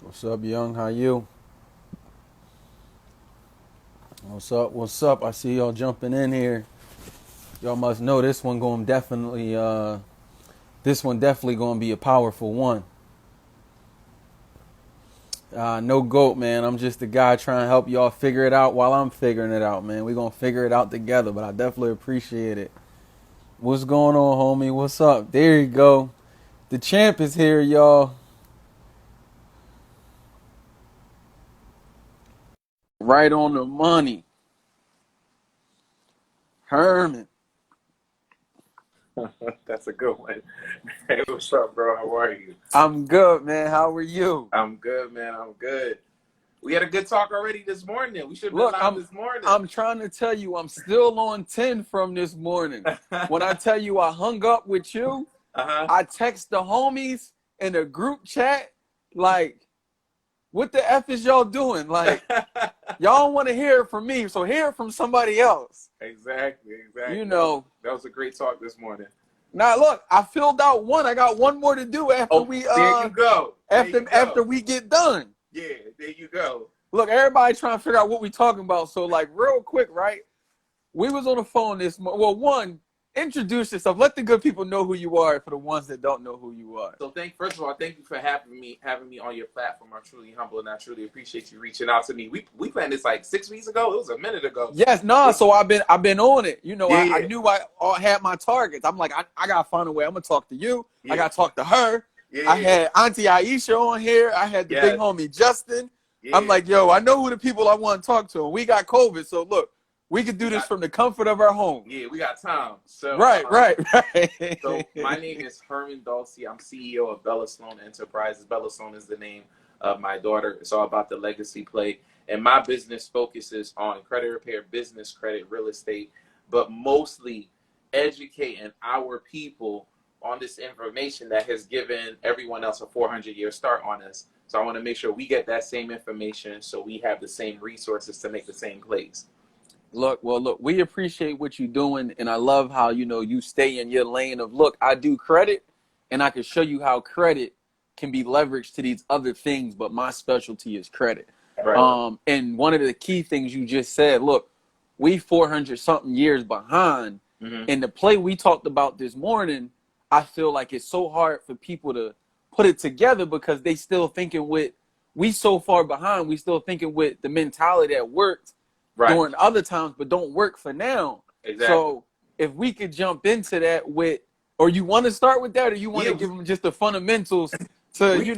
What's up, Young? How you? What's up? What's up? I see y'all jumping in here. Y'all must know this one definitely gonna be a powerful one. No goat, man. I'm just a guy trying to help y'all figure it out while I'm figuring it out, man. We gonna figure it out together, but I definitely appreciate it. What's going on, homie? What's up? There you go. The champ is here, y'all. Right on the money. Herman. That's a good one. Hey, what's up, bro? How are you? I'm good, man. How are you? I'm good, man. I'm good. We had a good talk already this morning. We should have been Look, live I'm this morning. I'm trying to tell you, I'm still on 10 from this morning. When I tell you I hung up with you, Uh-huh. I text the homies in a group chat, like, what the F is y'all doing? Like, y'all want to hear it from me, so hear it from somebody else. Exactly. You That was, know. that was a great talk this morning. Now look, I filled out one. I got one more to do after Oh, we there you go. There you after go. we get done. Yeah, there you go. Look, everybody trying to figure out what we talking about. So like real quick, right? We was on the phone this morning. Well, one, introduce yourself. Let the good people know who you are for the ones that don't know who you are. So first of all, thank you for having me on your platform. I'm truly humble and I truly appreciate you reaching out to me. We planned this like 6 weeks ago. It was a minute ago. Yes, nah. So I've been on it. You know, I Yeah, knew I had my targets. I'm like, I gotta find a way. I'm gonna talk to you. I yeah, gotta talk to her. I yeah, had Auntie Aisha on here. I had the big yes, homie Justin. I'm yeah. like, yo, I know who the people I want to talk to. And we got COVID, so look, we could do We this got from the comfort of our home. Yeah, we got time. Right, right, So my right. name is Herman Dulcie. I'm CEO of Bella Sloan Enterprises. Bella Sloan is the name of my daughter. It's all about the legacy play. And my business focuses on credit repair, business credit, real estate, but mostly educating our people on this information that has given everyone else a 400-year start on us. So I want to make sure we get that same information so we have the same resources to make the same plays. Look, we appreciate what you're doing, and I love how you stay in your lane of look. I do credit, and I can show you how credit can be leveraged to these other things, but my specialty is credit. Right. And one of the key things you just said, look, we 400 something years behind, Mm-hmm. and the play we talked about this morning, I feel like it's so hard for people to put it together because they still thinking with we so far behind, we still thinking with the mentality that worked Right. during other times, but don't work for now. Exactly. So if we could jump into that with, or you want to start with that, or you want Yeah. to give them just the fundamentals to, We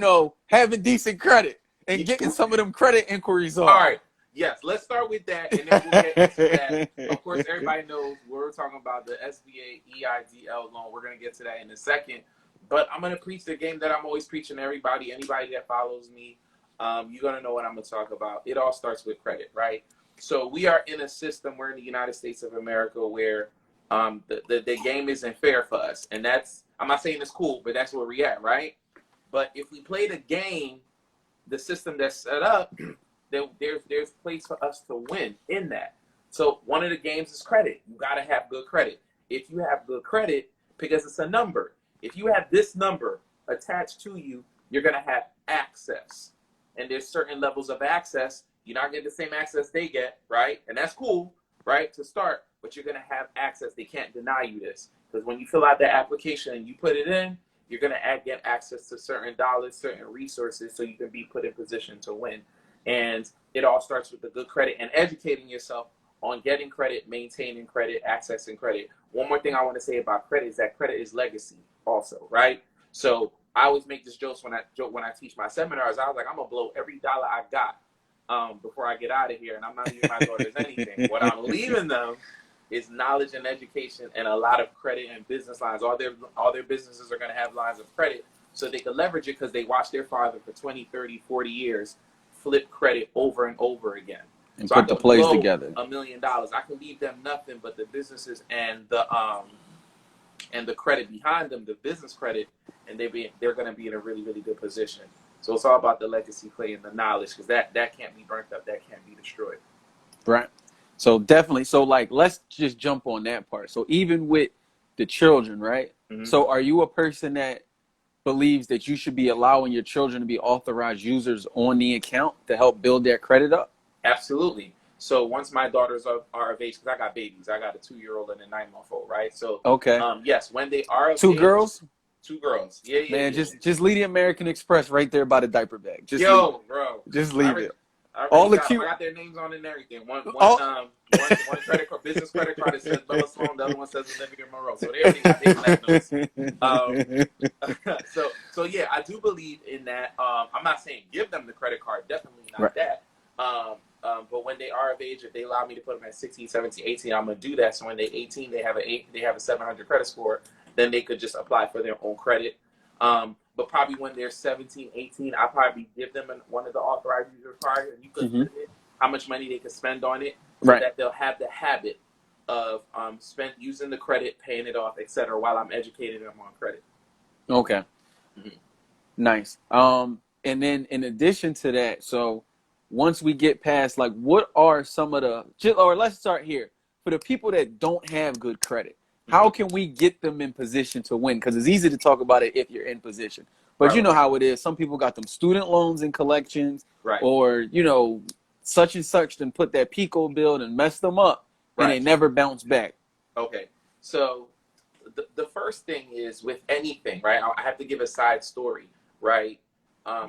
having decent credit and Yeah. getting some of them credit inquiries All off. right. Yes, let's start with that, and then we'll get into that. Of course, everybody knows we're talking about the SBA EIDL loan. We're going to get to that in a second. But I'm going to preach the game that I'm always preaching to everybody. Anybody that follows me, you're going to know what I'm going to talk about. It all starts with credit, right? So we are in a system, we're in the United States of America, where the game isn't fair for us. And that's, I'm not saying it's cool, but that's where we at, right? But if we play the game, the system that's set up, there's place for us to win in that. So one of the games is credit. You got to have good credit. If you have good credit, because it's a number. If you have this number attached to you, you're going to have access. And there's certain levels of access. You're not getting the same access they get, right? And that's cool, right, to start. But you're going to have access. They can't deny you this. Because when you fill out that application and you put it in, you're going to get access to certain dollars, certain resources, so you can be put in position to win. And it all starts with the good credit and educating yourself on getting credit, maintaining credit, accessing credit. One more thing I want to say about credit is that credit is legacy also, right? So I always make this joke when I teach my seminars. I was like, I'm gonna blow every dollar I got before I get out of here, and I'm not leaving my daughters anything. What I'm leaving them is knowledge and education and a lot of credit and business lines. All their businesses are going to have lines of credit so they can leverage it because they watched their father for 20, 30, 40 years flip credit over and over again. And So I put the could plays blow together. $1 million. I can leave them nothing but the businesses and the credit behind them, the business credit, and they're going to be in a really, really good position. So it's all about the legacy play and the knowledge because that can't be burnt up, that can't be destroyed. Right. So definitely. So like, let's just jump on that part. So even with the children, right? Mm-hmm. So are you a person that believes that you should be allowing your children to be authorized users on the account to help build their credit up? Absolutely. So once my daughters are of age, because I got babies, I got a 2-year-old and a 9-month-old, right? So, Okay. yes, when they are of Two age, girls? 2 girls. Yeah, yeah, Man, yeah. just leave the American Express right there by the diaper bag. Just leave Yo, it. bro. Just leave it. I All already the cute. I got their names on it and everything. One credit card, business credit card, that says Bella Sloan. The other one says Olivia Monroe. So they already got their notes. So yeah, I do believe in that. I'm not saying give them the credit card. Definitely not Right. that. But when they are of age, if they allow me to put them at 16, 17, 18, I'm gonna do that. So when they're 18, they have a 700 credit score. Then they could just apply for their own credit. But probably when they're 17, 18, I'll probably give them one of the authorized user cards, and you could limit how much money they can spend on it, so Right. that they'll have the habit of using the credit, paying it off, etc. While I'm educating them on credit. Okay. Mhm. Nice. And then in addition to that, so once we get past, like, what are some of or let's start here. For the people that don't have good credit, how can we get them in position to win? Because it's easy to talk about it if you're in position. But you know how it is. Some people got them student loans and collections, Right. or, such and such, and put that Pico bill and mess them up, and they never bounce back. Okay. So the first thing is with anything, right? I have to give a side story, right?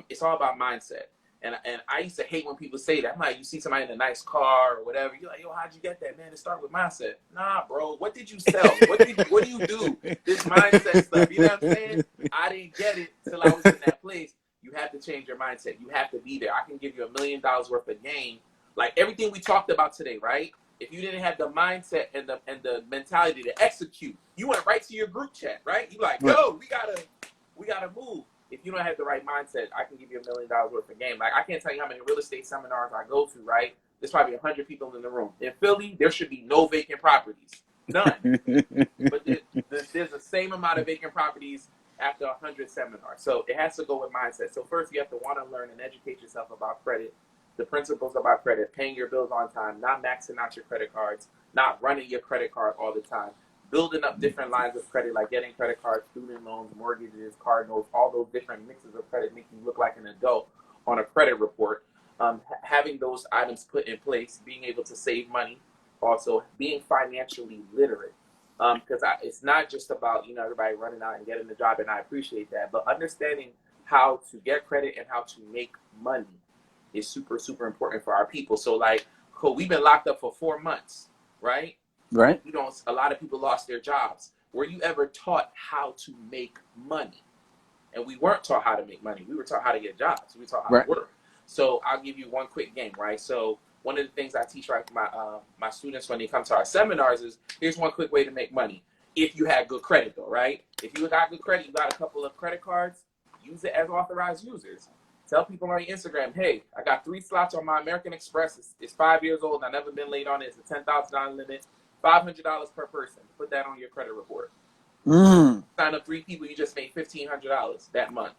It's all about mindset. And I used to hate when people say that. I'm like, you see somebody in a nice car or whatever, you're like, yo, how'd you get that, man? It started with mindset. Nah, bro, what did you sell? What do you do? This mindset stuff, you know what I'm saying? I didn't get it till I was in that place. You have to change your mindset. You have to be there. I can give you $1 million worth of game. Like everything we talked about today, right? If you didn't have the mindset and the mentality to execute, you went right to your group chat, right? You like, yo, we gotta move. If you don't have the right mindset, I can give you $1 million worth of game. Like, I can't tell you how many real estate seminars I go to, right? There's probably 100 people in the room. In Philly, there should be no vacant properties. None. But there's the same amount of vacant properties after 100 seminars. So it has to go with mindset. So first, you have to want to learn and educate yourself about credit, the principles about credit, paying your bills on time, not maxing out your credit cards, not running your credit card all the time, building up different lines of credit, like getting credit cards, student loans, mortgages, car notes, all those different mixes of credit make you look like an adult on a credit report. Having those items put in place, being able to save money, also being financially literate. Because it's not just about, everybody running out and getting a job, and I appreciate that, but understanding how to get credit and how to make money is super, super important for our people. So, like, cool, we've been locked up for 4 months, right? Right. A lot of people lost their jobs. Were you ever taught how to make money? And we weren't taught how to make money. We were taught how to get jobs. We were taught how to work. So I'll give you one quick game, right? So one of the things I teach my students when they come to our seminars is, here's one quick way to make money. If you have good credit, though, right? If you got good credit, you got a couple of credit cards, use it as authorized users. Tell people on your Instagram, hey, I got 3 slots on my American Express. It's 5 years old, and I've never been late on it. It's a $10,000 limit. $500 per person. Put that on your credit report. Sign up 3 people, you just made $1,500 that month.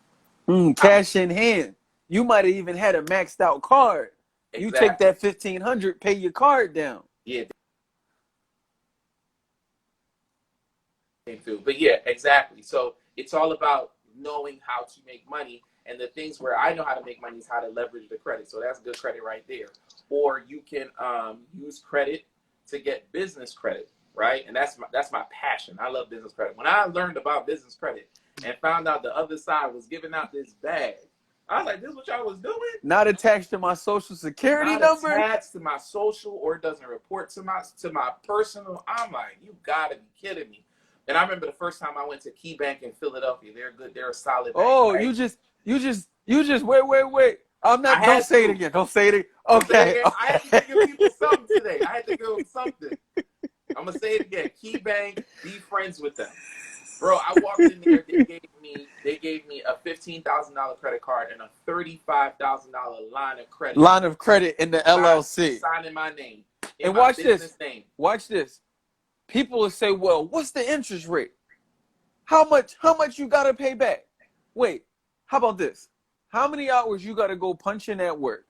Cash in hand. You might have even had a maxed out card. Exactly. You take that $1,500, pay your card down. Yeah. But yeah, exactly. So it's all about knowing how to make money. And the things where I know how to make money is how to leverage the credit. So that's good credit right there. Or you can use credit to get business credit, right? And that's my passion. I love business credit. When I learned about business credit and found out the other side was giving out this bag, I was like, this is what y'all was doing? Not attached to my social security number? Not attached to my social, or it doesn't report to my personal. I'm like, you gotta be kidding me. And I remember the first time I went to KeyBank in Philadelphia. They're good. They're a solid bank. Oh, right? you just wait. I'm not. Don't say it again. Don't say it again. Okay. I had to give people something today. I had to give them something. I'm gonna say it again. KeyBank, be friends with them, bro. I walked in there. They gave me a $15,000 credit card and a $35,000 line of credit. Line of credit in the LLC. Signing my name. And watch this. Watch this. People will say, "Well, what's the interest rate? How much you gotta pay back?" Wait, how about this? How many hours you gotta go punch in at work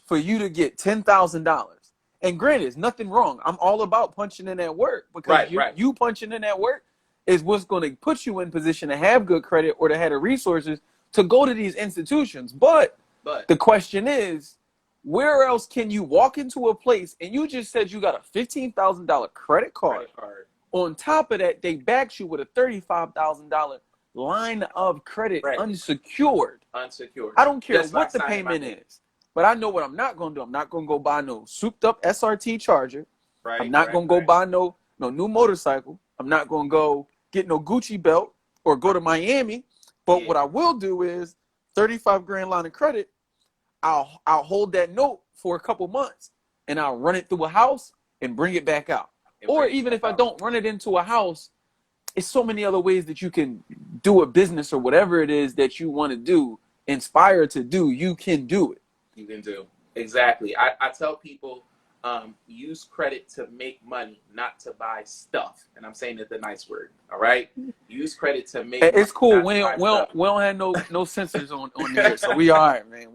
for you to get $10,000? And granted, there's nothing wrong. I'm all about punching in at work, because you punching in at work, is what's going to put you in position to have good credit or to have the resources to go to these institutions. But the question is, where else can you walk into a place and you just said you got a $15,000 credit card. On top of that, they backed you with a $35,000 line of credit, unsecured. I don't care what the payment is, but I know what I'm not going to do. I'm not going to go buy no souped up SRT Charger. I'm not going to go buy no new motorcycle. I'm not going to go get no Gucci belt or go to Miami. But what I will do is 35 grand line of credit. I'll hold that note for a couple months and I'll run it through a house and bring it back out. Or even if I don't run it into a house, it's so many other ways that you can do a business or whatever it is that you want to do, inspire to do, you can do it. You can do. Exactly. I tell people, use credit to make money, not to buy stuff. And I'm saying it the nice word. All right. Use credit to make money. It's cool. We don't have no censors on there. So we all right, man.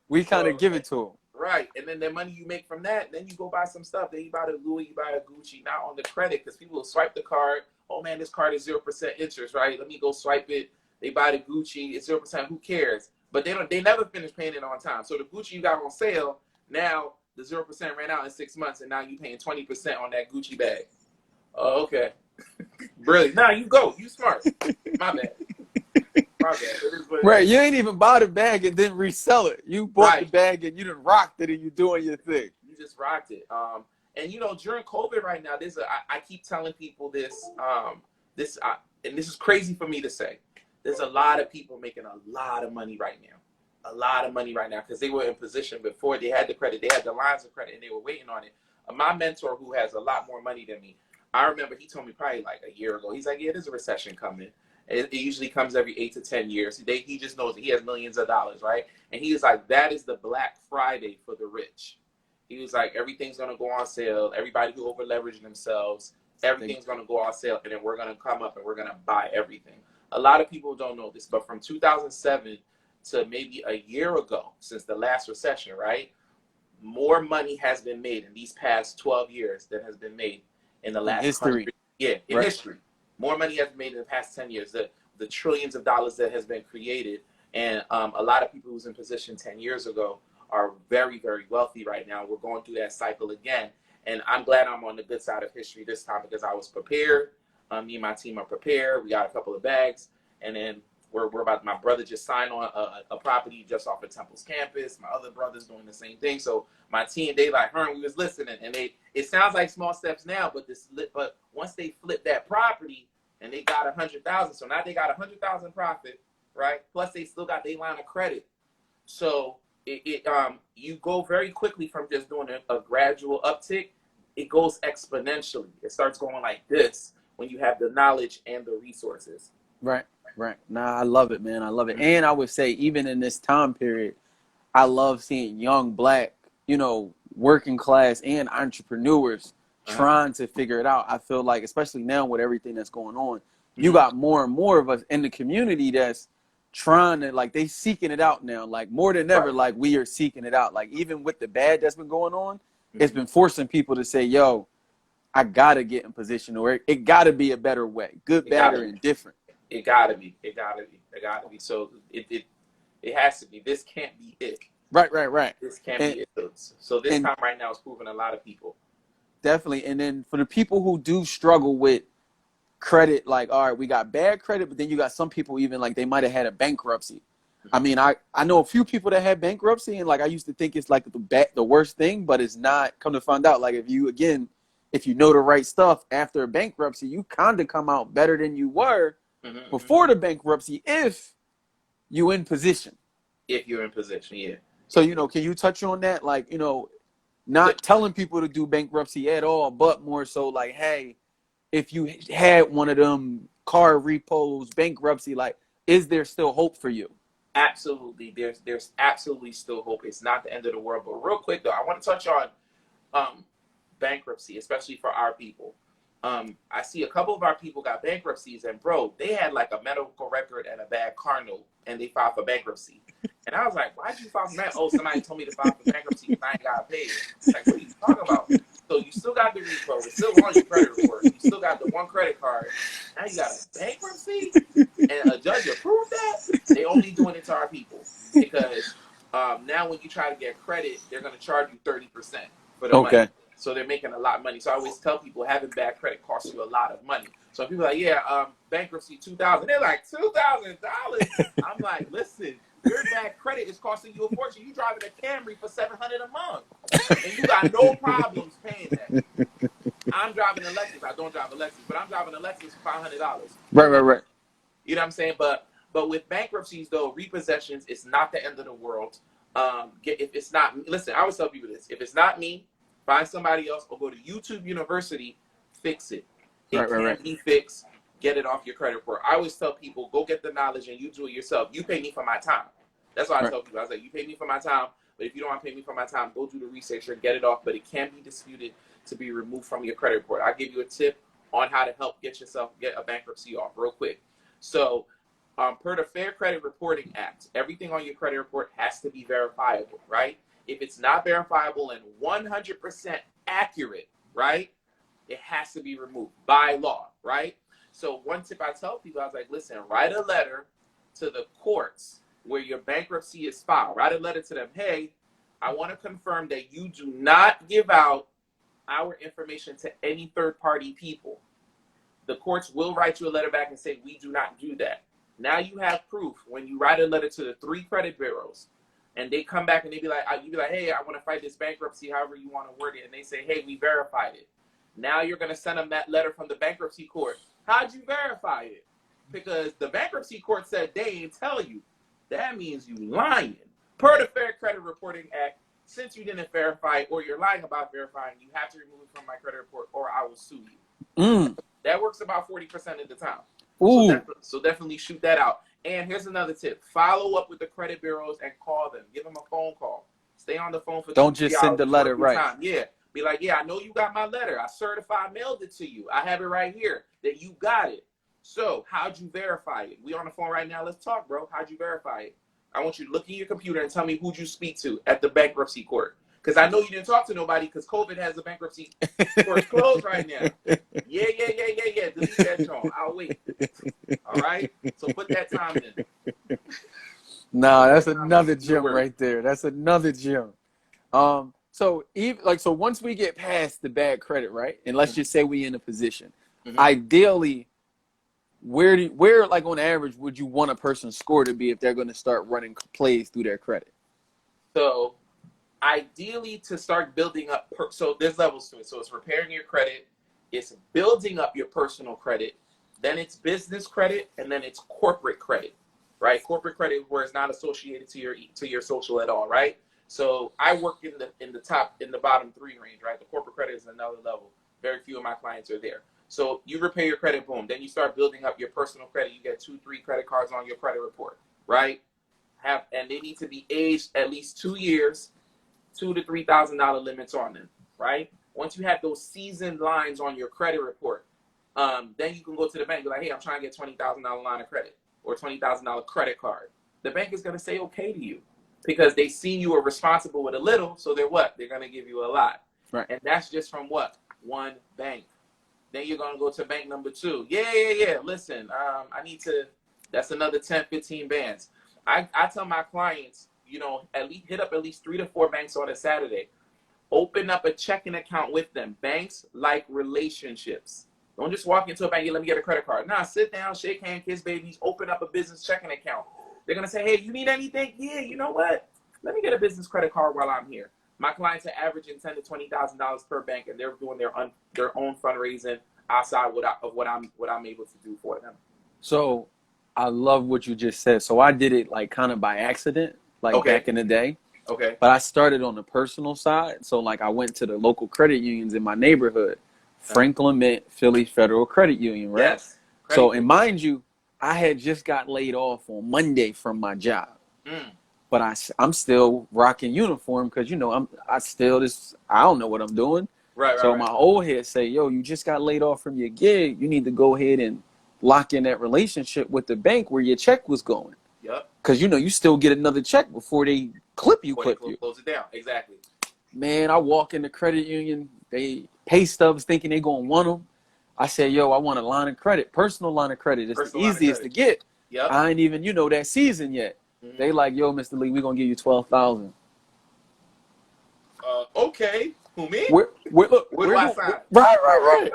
We kind of give it to them. Right. And then the money you make from that, then you go buy some stuff. Then you buy the Louis, you buy a Gucci, not on the credit, because people will swipe the card. Oh man, this card is 0% interest, right? Let me go swipe it. They buy the Gucci, it's 0%. Who cares? But they never finish paying it on time. So the Gucci you got on sale, now the 0% ran out in 6 months, and now you paying 20% on that Gucci bag. Oh, okay. Brilliant. Now you go. You smart. My bad. Right, you ain't even bought a bag and then resell it. You bought the bag and you done rocked it and you doing your thing. You just rocked it. And during COVID right now, I keep telling people this. And this is crazy for me to say. There's a lot of people making a lot of money right now. A lot of money right now because they were in position before. They had the credit, they had the lines of credit, and they were waiting on it. My mentor, who has a lot more money than me, I remember he told me probably like a year ago. He's like, "Yeah, there's a recession coming. It usually comes every 8 to 10 years. He just knows that he has millions of dollars, right?" And he was like, "That is the Black Friday for the rich." He was like, "Everything's going to go on sale. Everybody who over-leveraged themselves, everything's going to go on sale. And then we're going to come up and we're going to buy everything." A lot of people don't know this, but from 2007 to maybe a year ago, since the last recession, right? More money has been made in these past 12 years than has been made in the last history. History. More money has been made in the past 10 years. The trillions of dollars that has been created. And a lot of people who was in position 10 years ago are very, very wealthy right now. We're going through that cycle again. And I'm glad I'm on the good side of history this time because I was prepared. Me and my team are prepared. We got a couple of bags. And then my brother just signed on a property just off of Temple's campus. My other brother's doing the same thing. So my team, they like, we was listening. And it sounds like small steps now, but once they flip that property and they got 100,000, so now they got 100,000 profit, right? Plus they still got their line of credit. So you go very quickly from just doing a gradual uptick. It goes exponentially. It starts going like this when you have the knowledge and the resources. Right. Nah, I love it, man. I love it. And I would say even in this time period, I love seeing young Black, working class and entrepreneurs trying to figure it out. I feel like, especially now with everything that's going on, you got more and more of us in the community that's trying to, like, they seeking it out now. Like, more than ever, like, we are seeking it out. Like, even with the bad that's been going on, it's been forcing people to say, yo, I got to get in position, or it got to be a better way. Good, bad, or indifferent. It gotta be. So it has to be. This can't be it. Right. This can't be it. So this time right now is proving a lot of people. Definitely. And then for the people who do struggle with credit, like, all right, we got bad credit, but then you got some people even like they might have had a bankruptcy. I mean, I know a few people that had bankruptcy, and like I used to think it's like the worst thing, but it's not. Come to find out, like if you know the right stuff after a bankruptcy, you kind of come out better than you were before the bankruptcy if you in position. If you're in position, yeah. So, can you touch on that? Like, not telling people to do bankruptcy at all, but more so like, hey, if you had one of them car repos, bankruptcy, like, is there still hope for you? Absolutely. There's absolutely still hope. It's not the end of the world. But real quick, though, I want to touch on bankruptcy, especially for our people. I see a couple of our people got bankruptcies, and bro, they had like a medical record and a bad car note, and they filed for bankruptcy. And I was like, why'd you file for bankruptcy? Oh, somebody told me to file for bankruptcy because I ain't got paid. Like, what are you talking about? So you still got the repo. It's still on your credit report. You still got the one credit card. Now you got a bankruptcy, and a judge approved that. They only doing it to our people because now when you try to get credit, they're going to charge you 30% for the money. So they're making a lot of money. So I always tell people having bad credit costs you a lot of money. So people are like, yeah, bankruptcy $2,000. They're like $2,000. I'm like, listen, your bad credit is costing you a fortune. You driving a Camry for $700 a month, and you got no problems paying that. I'm driving a Lexus. I don't drive a Lexus, but I'm driving a Lexus for $500. Right. You know what I'm saying? But with bankruptcies, though, repossessions, it's not the end of the world. If it's not, listen, I always tell people this: if it's not me, find somebody else, or go to YouTube University, fix it. It can be fixed. Get it off your credit report. I always tell people, go get the knowledge and you do it yourself. You pay me for my time. That's why I tell people. I was like, you pay me for my time, but if you don't want to pay me for my time, go do the research and get it off. But it can be disputed to be removed from your credit report. I'll give you a tip on how to help get a bankruptcy off real quick. So per the Fair Credit Reporting Act, everything on your credit report has to be verifiable, right? If it's not verifiable and 100% accurate, right, it has to be removed by law, right? So one tip I tell people, I was like, listen, write a letter to the courts where your bankruptcy is filed. Write a letter to them. Hey, I want to confirm that you do not give out our information to any third-party people. The courts will write you a letter back and say, we do not do that. Now you have proof. When you write a letter to the 3 credit bureaus and they come back and you be like, hey, I want to fight this bankruptcy, however you want to word it. And they say, hey, we verified it. Now you're going to send them that letter from the bankruptcy court. How'd you verify it? Because the bankruptcy court said they ain't tell you. That means you lying. Per the Fair Credit Reporting Act, since you didn't verify it or you're lying about verifying, you have to remove it from my credit report or I will sue you. That works about 40% of the time. So definitely shoot that out. And here's another tip. Follow up with the credit bureaus and call them. Give them a phone call. Stay on the phone for 2 Don't just send the letter, right? Time. Yeah. Be like, yeah, I know you got my letter. I certified mailed it to you. I have it right here that you got it. So how'd you verify it? We on the phone right now. Let's talk, bro. How'd you verify it? I want you to look in your computer and tell me who'd you speak to at the bankruptcy court. Because I know you didn't talk to nobody because COVID has the bankruptcy court closed right now. Yeah. Delete that song. I'll wait. All right? So put that time in. Nah, that's another gem right there. That's another gem. So once we get past the bad credit, right? And let's just say we in a position. Ideally, where like on average would you want a person's score to be if they're going to start running plays through their credit? So ideally to start building up, so there's levels to it. So it's repairing your credit, it's building up your personal credit, then it's business credit, and then it's corporate credit, right? Corporate credit where it's not associated to your social at all, right? So I work in the bottom 3 range, right? The corporate credit is another level. Very few of my clients are there. So you repair your credit, boom. Then you start building up your personal credit. You get 2-3 credit cards on your credit report, right? And they need to be aged at least 2 years, $2,000 to $3,000 limits on them, right? Once you have those seasoned lines on your credit report, then you can go to the bank and be like, hey, I'm trying to get $20,000 line of credit or $20,000 credit card. The bank is going to say okay to you because they seen you are responsible with a little, so they're what? They're going to give you a lot. Right. And that's just from what? One bank. Then you're going to go to bank number 2. Yeah. Listen, I need to, that's another 10, 15 bands. I tell my clients, at least hit up at least 3 to 4 banks on a Saturday. Open up a checking account with them. Banks like relationships. Don't just walk into a bank, let me get a credit card. Nah, sit down, shake hands, kiss babies, open up a business checking account. They're going to say, hey, you need anything? Yeah, you know what? Let me get a business credit card while I'm here. My clients are averaging $10,000 to $20,000 per bank, and they're doing their own fundraising outside of what I'm able to do for them. So I love what you just said. So I did it like kind of by accident, back in the day. Okay. But I started on the personal side. So like I went to the local credit unions in my neighborhood, Franklin Mint, Philly Federal Credit Union, right? Yes. So, and mind you, I had just got laid off on Monday from my job. But I'm still rocking uniform because, I don't know what I'm doing. Right. So my old head say, yo, you just got laid off from your gig. You need to go ahead and lock in that relationship with the bank where your check was going. Yep. Because, you still get another check before they clip you. Close it down. Exactly. Man, I walk in the credit union. they pay stubs thinking they gonna want them. I said, yo, I want a line of credit, personal line of credit. It's the easiest to get. Yep. I ain't even, that season yet. Mm-hmm. They like, yo, Mr. Lee, we gonna give you $12,000. Okay. Who, me? Where do I sign? Right.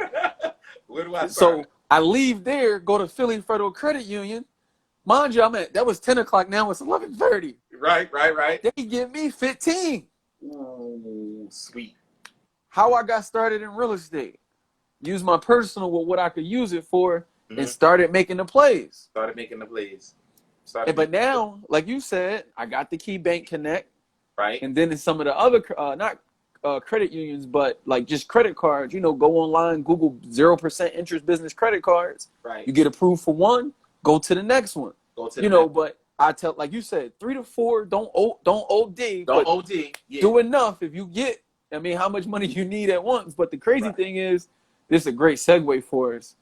Where do I sign? So I leave there, go to Philly Federal Credit Union. Mind you, that was 10 o'clock. Now it's 11:30. Right. They give me 15. Ooh, sweet. How I got started in real estate. Use my personal with what I could use it for, and started making the plays. But now, like you said, I got the KeyBank Connect. Right. And then in some of the other, not credit unions, but like just credit cards, go online, Google 0% interest business credit cards. Right. You get approved for one, go to the next one. But I tell, like you said, 3 to 4, don't OD. Don't OD. Yeah. Do enough. If you get, how much money you need at once. But the crazy thing is, this is a great segue for us.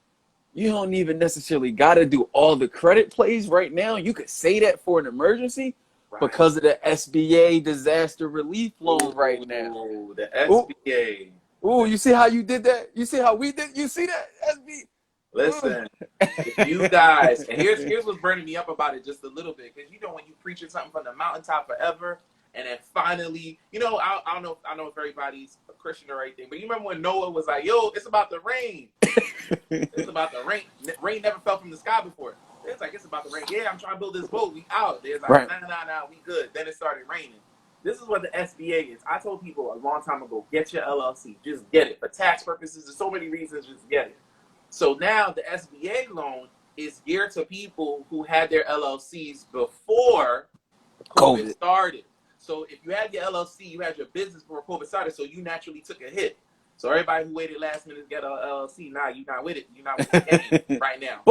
You don't even necessarily got to do all the credit plays right now. You could say that for an emergency because of the SBA disaster relief loan right now. Oh, the SBA. Ooh, you see how you did that? You see how we did? You see that? SBA? Listen, if you guys, and here's what's burning me up about it just a little bit, because when you preaching something from the mountaintop forever, and then finally, I don't know if everybody's a Christian or anything, but you remember when Noah was like, "Yo, it's about to rain." It's about to rain. Rain never fell from the sky before. It's like, it's about to rain. Yeah, I'm trying to build this boat. We out. There's like, nah, we good. Then it started raining. This is what the SBA is. I told people a long time ago, get your LLC. Just get it. For tax purposes, there's so many reasons, just get it. So now the SBA loan is geared to people who had their LLCs before COVID started. So if you had your LLC, you had your business before COVID started, so you naturally took a hit. So everybody who waited last minute to get an LLC, nah, you're not with it. You're not with the game right now.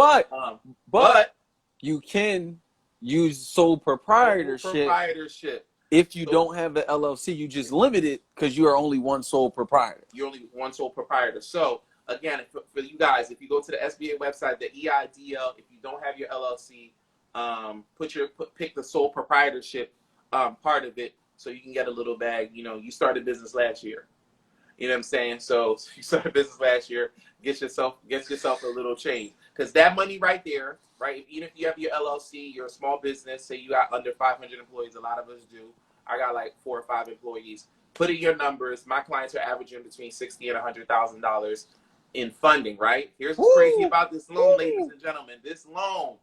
But you can use sole proprietorship. If you don't have the LLC, you just limit it because you are only one sole proprietor. You're only one sole proprietor. So again, for you guys, if you go to the SBA website, the EIDL, if you don't have your LLC, pick the sole proprietorship part of it, so you can get a little bag. You started business last year. You know what I'm saying? So you started business last year. Get yourself a little change, because that money right there, right? Even if you have your LLC, you're a small business. Say you got under 500 employees. A lot of us do. I got like 4 or 5 employees. Put in your numbers. My clients are averaging between $60,000 and $100,000 in funding. Right? Here's what's crazy about this loan, ladies and gentlemen. This loan,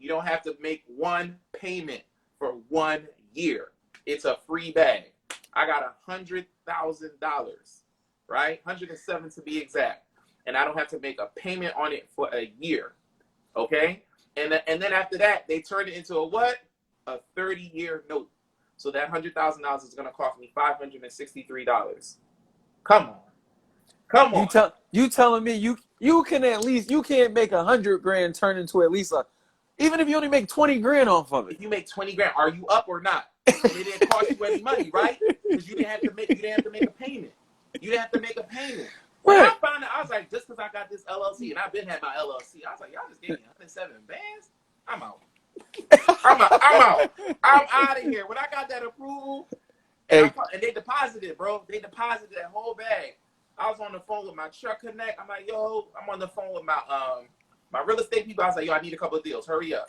you don't have to make one payment for 1 year. It's a free bag. I got $100,000. Right? 107 to be exact. And I don't have to make a payment on it for a year. Okay? And then after that, they turn it into a 30-year note. So that $100,000 is going to cost me $563. Come on. You telling me you can at least, you can't make $100,000 turn into at least even if you only make $20,000 off of it. If you make $20,000, are you up or not? It didn't cost you any money, right? Because you didn't have to make a payment. You didn't have to make a payment. When I found out, I was like, just because I got this LLC, and I've been had my LLC, I was like, y'all just gave me 107 bands? I'm out. I'm out of here. When I got that approval, and they deposited, bro. They deposited that whole bag. I was on the phone with my Truck Connect. I'm like, yo, I'm on the phone with my real estate people. I was like, yo, I need a couple of deals. Hurry up.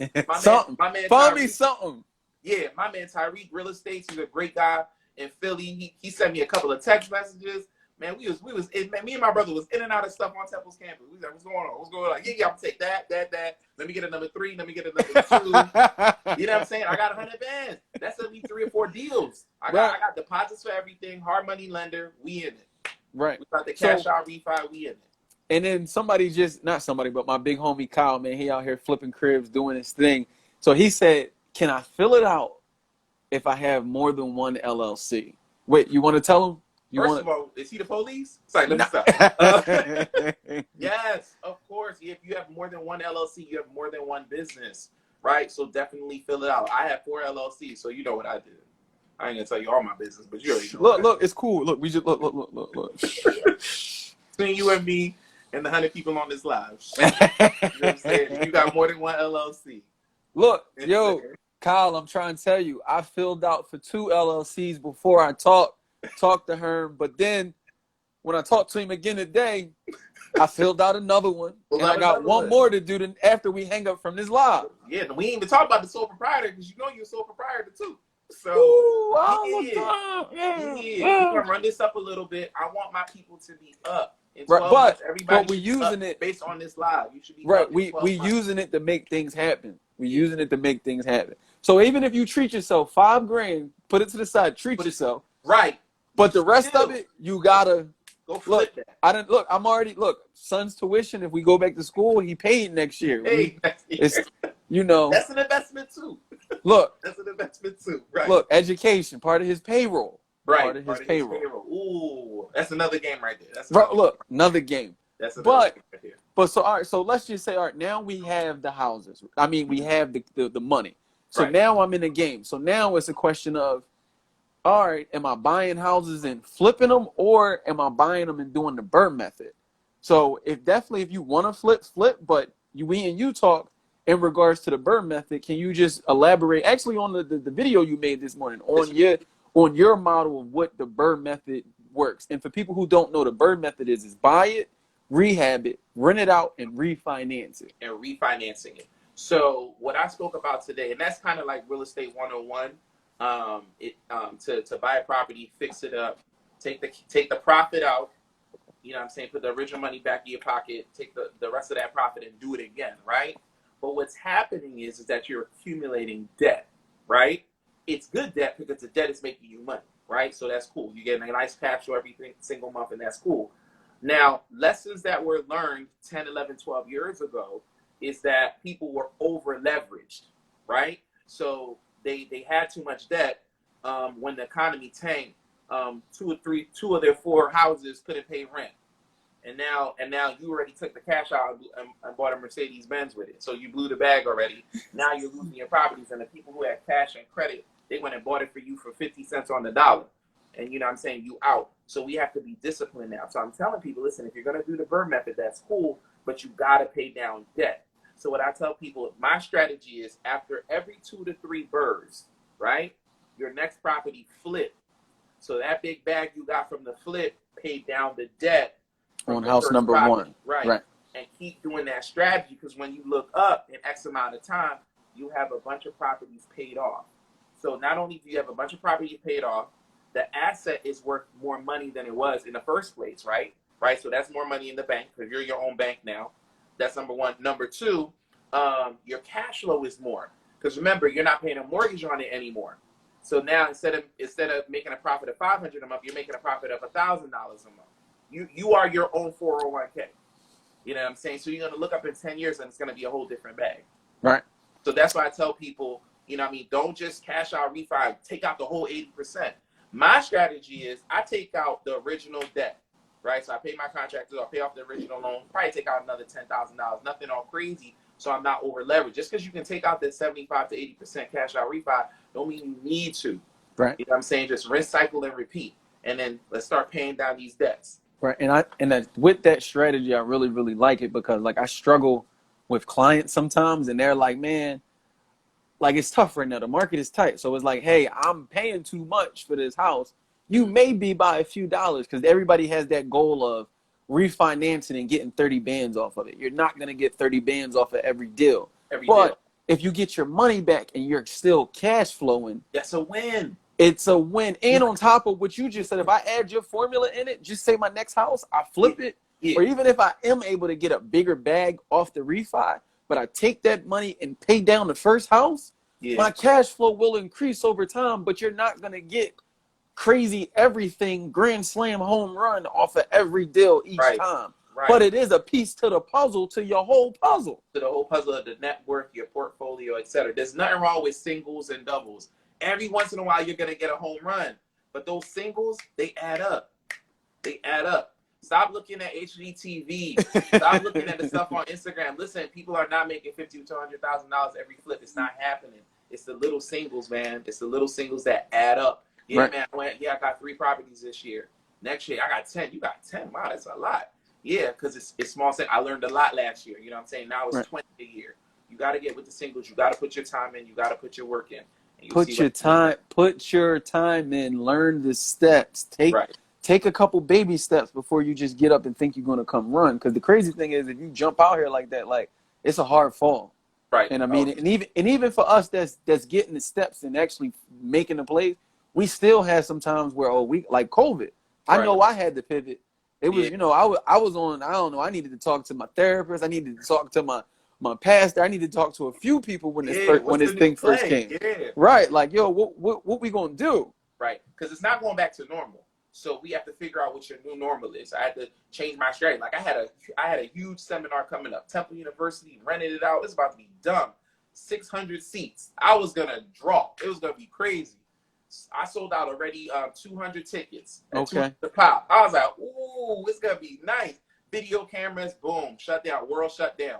My man find me something. Yeah, my man Tyreek Real Estate. He's a great guy in Philly. He sent me a couple of text messages. Man, me and my brother was in and out of stuff on Temple's campus. We was like, what's going on? Yeah, I'm take that. Let me get a number 3. Let me get a number 2. You know what I'm saying? I got 100 bands. That's at least 3 or 4 deals. I got deposits for everything. Hard money lender. We in it. Right. We got the cash out refi. We in it. And then but my big homie Kyle, man, he out here flipping cribs, doing his thing. So he said, can I fill it out if I have more than one LLC? Wait, you want to tell him? First of all, is he the police? Sorry, let me stop. Yes, of course. If you have more than one LLC, you have more than one business, right? So definitely fill it out. I have 4 LLCs, so you know what I did. I ain't gonna tell you all my business, but you already know. Look, it's cool. Look, we just look. Between you and me and the 100 people on this live, you know what I'm saying? You got more than one LLC. Look, yo, Kyle, I'm trying to tell you, I filled out for 2 LLCs before I talked to her, but then when I talked to him again today, I filled out another one, and I got one one more to do after we hang up from this live. Yeah, and we ain't even talk about the sole proprietor because you know you're a sole proprietor too. So Ooh, we're gonna run this up a little bit. I want my people to be up. In 12 right, months, everybody but we're using it based on this live. You should be right. up in We 12 months. using it to make things happen. We're using it to make things happen. So even if you treat yourself $5,000, put it to the side, treat yourself. Right. But the rest of it, you gotta go flip that. I'm already son's tuition. If we go back to school, he paid next year. It's that's an investment too. That's an investment too. Right. Look, education, part of his payroll. Right. Part of his payroll. Ooh, that's another game right there. That's another game. That's another game right there. But so all right, so let's just say, all right, now we have the houses. I mean, we have the money. So now I'm in the game. So now it's a question of, all right, am I buying houses and flipping them, or am I buying them and doing the BRRRR method? So if you want to flip, but we and you talk in regards to the BRRRR method, can you just elaborate actually on the video you made this morning on your model of what the BRRRR method works? And for people who don't know, the BRRRR method is buy it, rehab it, rent it out, and refinance it. And refinancing it. So what I spoke about today, and that's kind of like real estate 101. To buy a property, fix it up, take the profit out, you know what I'm saying, put the original money back in your pocket, take the rest of that profit and do it again, right? But what's happening is that you're accumulating debt, right? It's good debt because the debt is making you money, right? So that's cool. You're getting a nice cash flow every single month, and that's cool. Now, lessons that were learned 10, 11, 12 years ago is that people were over leveraged, right? So they had too much debt when the economy tanked. Two of their four houses couldn't pay rent, and now you already took the cash out and bought a Mercedes Benz with it. So you blew the bag already. Now you're losing your properties, and the people who had cash and credit, they went and bought it for you for 50 cents on the dollar, and you know what I'm saying, you out. So we have to be disciplined now. So I'm telling people, listen, if you're gonna do the BRRRR method, that's cool, but you gotta pay down debt. So what I tell people, my strategy is after every 2 to 3 BRRRRs, right, your next property flip. So that big bag you got from the flip paid down the debt on house number property, 1. Right. And keep doing that strategy, because when you look up in X amount of time, you have a bunch of properties paid off. So not only do you have a bunch of properties paid off, the asset is worth more money than it was in the first place, right? Right. So that's more money in the bank because you're your own bank now. That's number one. Number two, your cash flow is more, because remember, you're not paying a mortgage on it anymore. So now instead of making a profit of $500 a month, you're making a profit of $1,000 a month. You are your own 401k. You know what I'm saying? So you're gonna look up in 10 years and it's gonna be a whole different bag. Right. So that's why I tell people, you know what I mean, don't just cash out refi, take out the whole 80%. My strategy is I take out the original debt. Right, so I pay my contractors, I'll pay off the original loan, probably take out another $10,000, nothing all crazy, so I'm not over leveraged. Just because you can take out that 75 to 80% cash out refi, don't mean you need to. Right. You know what I'm saying? Just rinse, cycle, and repeat, and then let's start paying down these debts. Right, and with that strategy, I really, really like it, because like I struggle with clients sometimes, and they're like, man, like it's tough right now. The market is tight, so it's like, hey, I'm paying too much for this house. You may be by a few dollars, because everybody has that goal of refinancing and getting 30 bands off of it. You're not going to get 30 bands off of every deal. But if you get your money back and you're still cash flowing, that's a win. It's a win. And on top of what you just said, if I add your formula in it, just say my next house, I flip it. Yeah. Or even if I am able to get a bigger bag off the refi, but I take that money and pay down the first house, my cash flow will increase over time, but you're not going to get crazy everything grand slam home run off of every deal each time. Right. But it is a piece to the puzzle, to your whole puzzle. To the whole puzzle of the net worth, your portfolio, etc. There's nothing wrong with singles and doubles. Every once in a while, you're going to get a home run. But those singles, they add up. They add up. Stop looking at HGTV. Stop looking at the stuff on Instagram. Listen, people are not making $50,000 to $200,000 every flip. It's not happening. It's the little singles, man. It's the little singles that add up. Yeah, man. I got 3 properties this year. Next year, I got 10. You got 10. Wow, that's a lot. Yeah, because it's small. I learned a lot last year. You know what I'm saying? Now it's 20 a year. You got to get with the singles. You got to put your time in. You got to put your work in. Put your time in. Learn the steps. take a couple baby steps before you just get up and think you're going to come run. Because the crazy thing is, if you jump out here like that, like, it's a hard fall. Right. And I mean, and even for us that's getting the steps and actually making the plays, we still had some times where we like COVID. I know I had to pivot. It was, you know, I was on, I don't know, I needed to talk to my therapist. I needed to talk to my pastor. I needed to talk to a few people when this thing first came. Yeah. Right. Like, yo, what we gonna do? Right. Because it's not going back to normal. So we have to figure out what your new normal is. I had to change my strategy. Like I had a huge seminar coming up. Temple University rented it out. It's about to be dumb. 600 seats. I was gonna drop. It was gonna be crazy. I sold out already 200 tickets. Okay. The pop. I was like, ooh, it's gonna be nice. Video cameras, boom, shut down. World shut down.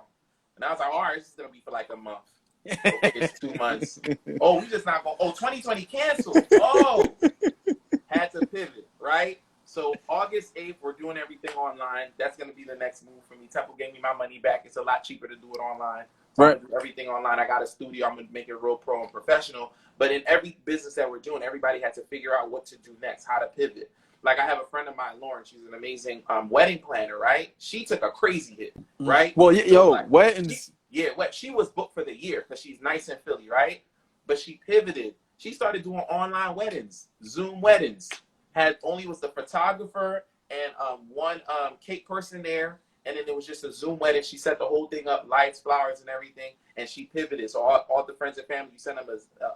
And I was like, all right, this is gonna be for like a month. Okay, it's 2 months. Oh, we just not going. Oh, 2020 canceled. Oh, had to pivot, right? So August 8th, we're doing everything online. That's going to be the next move for me. Temple gave me my money back. It's a lot cheaper to do it online. So right. I'm going to do everything online. I got a studio. I'm going to make it real pro and professional. But in every business that we're doing, everybody had to figure out what to do next, how to pivot. Like I have a friend of mine, Lauren. She's an amazing wedding planner, right? She took a crazy hit, right? Well, weddings. She was booked for the year because she's nice in Philly, right? But she pivoted. She started doing online weddings, Zoom weddings. Was the photographer and one cake person there, and then it was just a Zoom wedding. She set the whole thing up, lights, flowers, and everything, and she pivoted. So all the friends and family, you send them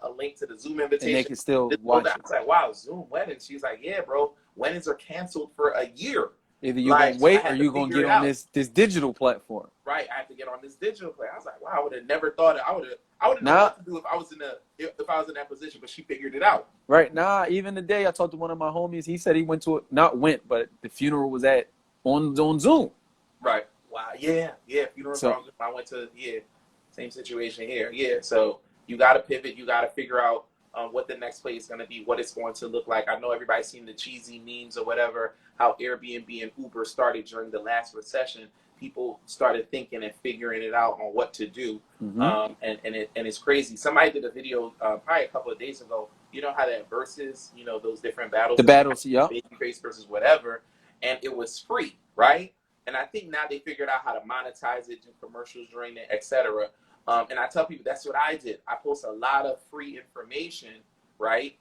a link to the Zoom invitation. And they can still watch it. I was like, wow, Zoom weddings. She's like, yeah, bro, weddings are canceled for a year. Either you're going to wait or you're going to get on this digital platform. Right, I have to get on this digital platform. I was like, wow, I would have never thought it. I would have known what to do if I was in that position, but she figured it out. Right. Even today I talked to one of my homies. He said he but the funeral was on Zoom. Right. Wow. Yeah. Funeral on Zoom. I went to same situation here. Yeah. So you got to pivot. You got to figure out what the next play is going to be, what it's going to look like. I know everybody's seen the cheesy memes or whatever, how Airbnb and Uber started during the last recession. People started thinking and figuring it out on what to do. Mm-hmm. And it's crazy. Somebody did a video probably a couple of days ago. You know how that versus, those different battles. The battles, yeah. Babyface versus whatever. And it was free, right? And I think now they figured out how to monetize it, do commercials during it, etc. And I tell people that's what I did. I post a lot of free information, right?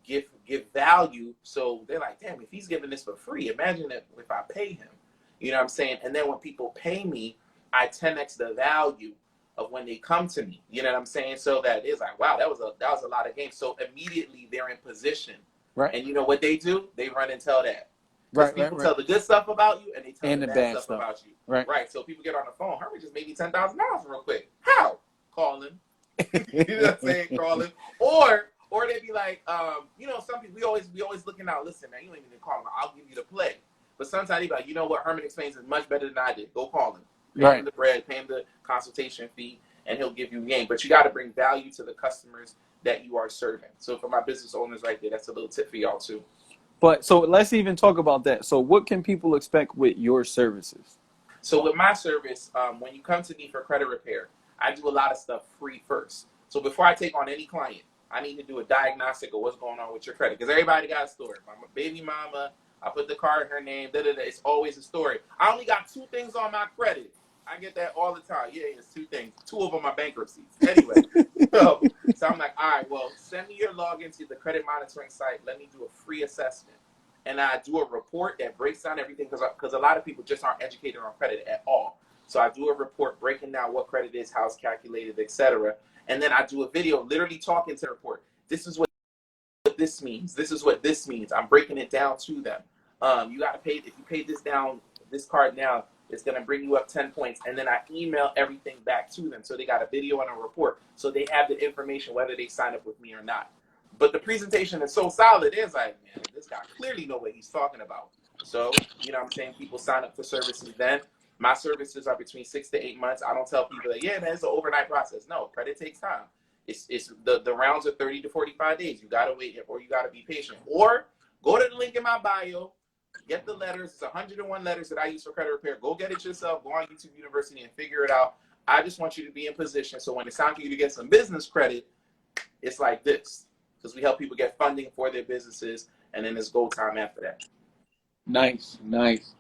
Give value. So they're like, damn, if he's giving this for free, imagine if I pay him. You know what I'm saying? And then when people pay me, I 10x the value of when they come to me. You know what I'm saying? So that it's like, wow, that was a lot of games. So immediately they're in position. Right. And you know what they do? They run and tell that. Right. People tell the good stuff about you and they tell the bad stuff about you. Right. Right. So people get on the phone. Herman just made me $10,000 real quick. How? Calling. You know what I'm saying? Calling. Or they be like, some people we always looking out. Listen, man, you ain't even call me. I'll give you the play. But sometimes they be like, you know what? Herman explains it much better than I did. Go call him. Pay him the bread, pay him the consultation fee, and he'll give you game. But you got to bring value to the customers that you are serving. So for my business owners right there, that's a little tip for y'all too. But so let's even talk about that. So what can people expect with your services? So with my service, when you come to me for credit repair, I do a lot of stuff free first. So before I take on any client, I need to do a diagnostic of what's going on with your credit. Because everybody got a story. My baby mama, I put the card in her name, It's always a story. I only got 2 things on my credit. I get that all the time. Yeah, it's 2 things. 2 of them are bankruptcies. Anyway, so I'm like, all right, well, send me your login to the credit monitoring site. Let me do a free assessment. And I do a report that breaks down everything because a lot of people just aren't educated on credit at all. So I do a report breaking down what credit is, how it's calculated, etc. And then I do a video literally talking to the report. This is what this means. This is what this means. I'm breaking it down to them. You got to pay. If you pay this card now, it's going to bring you up 10 points. And then I email everything back to them. So they got a video and a report. So they have the information whether they sign up with me or not. But the presentation is so solid. It's like, man, this guy clearly knows what he's talking about. So, you know what I'm saying? People sign up for services then. My services are between 6 to 8 months. I don't tell people that, yeah, man, it's an overnight process. No, credit takes time. It's the rounds are 30 to 45 days. You got to wait or you got to be patient. Or go to the link in my bio. Get the letters. It's 101 letters that I use for credit repair. Go get it yourself. Go on YouTube University and figure it out. I just want you to be in position so when it's time for you to get some business credit, it's like this. Because we help people get funding for their businesses, and then it's go time after that. Nice, nice.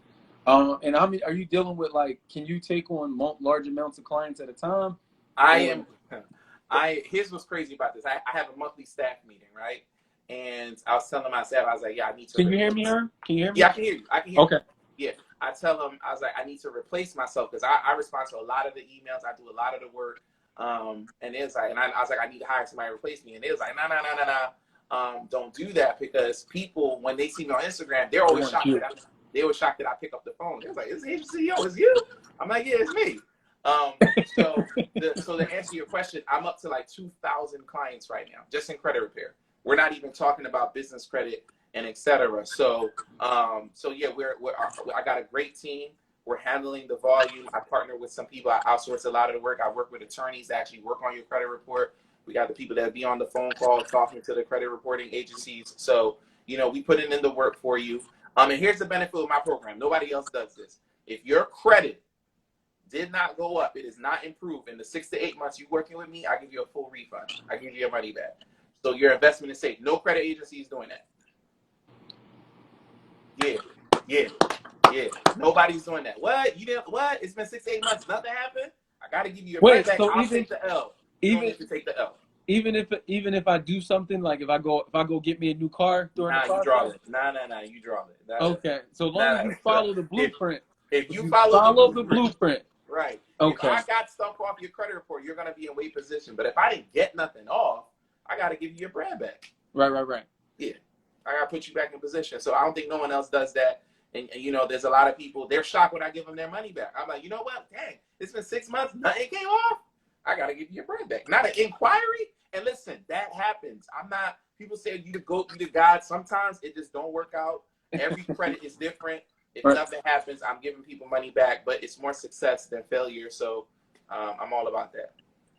And how many are you dealing with? Like, can you take on large amounts of clients at a time? I Or am. Here's what's crazy about this. I have a monthly staff meeting, right? And I was telling my staff, I was like, yeah, I need to. can you hear me, Aaron? Can you hear me? Yeah, I can hear you. I can hear Okay. you. Yeah. I tell them, I was like, I need to replace myself because I respond to a lot of the emails. I do a lot of the work. And it's like, and I was like, I need to hire somebody to replace me. And it was like, no. Don't do that because people, when they see me on Instagram, they're always shocked that I pick up the phone. They're like, is it CEO? Is you? I'm like, yeah, it's me. So to answer your question, I'm up to like 2,000 clients right now, just in credit repair. We're not even talking about business credit and etc. So yeah, I got a great team. We're handling the volume. I partner with some people. I outsource a lot of the work. I work with attorneys that actually work on your credit report. We got the people that be on the phone call talking to the credit reporting agencies. So, we put in the work for you. And here's the benefit of my program. Nobody else does this. If your credit did not go up, it is not improved in the 6 to 8 months you working with me, I give you a full refund. I give you your money back. So your investment is safe. No credit agency is doing that. Yeah. Nobody's doing that. What? You didn't? What? It's been 6 to 8 months. Nothing happened. I got to give you your money back. I'll take the L. You don't need to take the L. Even if I do something like if I go get me a new car during the you draw it. Nah, you draw it. Okay, so long as you follow the blueprint. If you follow the blueprint. Right. Okay. If I got stuff off your credit report, you're gonna be in weight position. But if I didn't get nothing off, I gotta give you your brand back. Right. Yeah. I gotta put you back in position. So I don't think no one else does that. And there's a lot of people, they're shocked when I give them their money back. I'm like, you know what? Dang, it's been 6 months, nothing came off. I gotta give you your brand back. Not an inquiry. And listen, that happens. People say you to go through the God. Sometimes it just don't work out. Every credit is different. If nothing happens, I'm giving people money back, but it's more success than failure. So I'm all about that.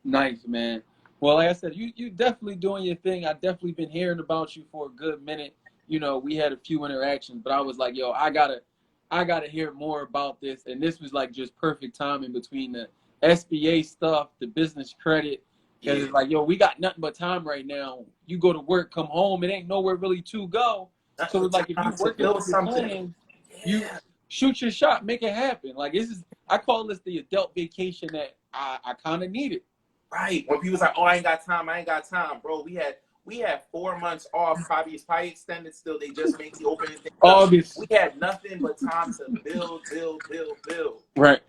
Nice, man. Well, like I said, you definitely doing your thing. I definitely been hearing about you for a good minute. We had a few interactions, but I was like, yo, I gotta hear more about this. And this was like just perfect timing between the SBA stuff, the business credit. Because it's like, yo, we got nothing but time right now. You go to work, come home, it ain't nowhere really to go. So it's like if you working on your plan, you shoot your shot, make it happen. Like I call this the adult vacation that I kind of needed. Right. When people's like, oh, I ain't got time, bro. We had 4 months off. Probably extended still. They just made the opening thing. August. We had nothing but time to build. Right.